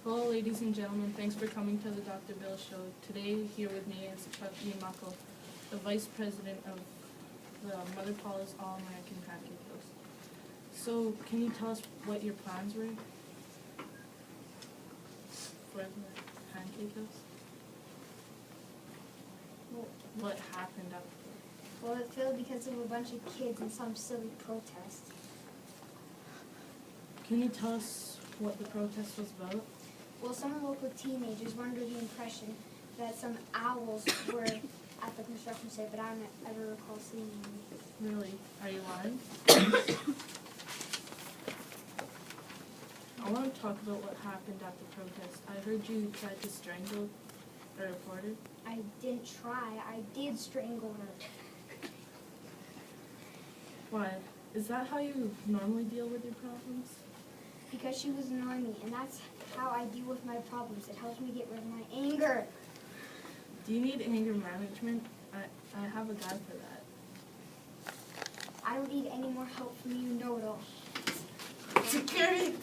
Hello, ladies and gentlemen. Thanks for coming to the Dr. Bill Show. Today, here with me is Chuck Yamako, the Vice President of the Mother Paula's All-American Pancake House. So, can you tell us what your plans were for the Pancake House? What happened after? Well, it failed because of a bunch of kids and some silly protest. Can you tell us what the protest was about? Well, some local teenagers were under the impression that some owls were at the construction site, but I don't ever recall seeing them. Really? Are you lying? I want to talk about what happened at the protest. I heard you tried to strangle a reporter. I didn't try. I did strangle her. Why? Is that how you normally deal with your problems? Because she was annoying me, and that's how I deal with my problems. It helps me get rid of my anger. Do you need anger management? I have a guy for that. I don't need any more help from you, know-it-all. Security!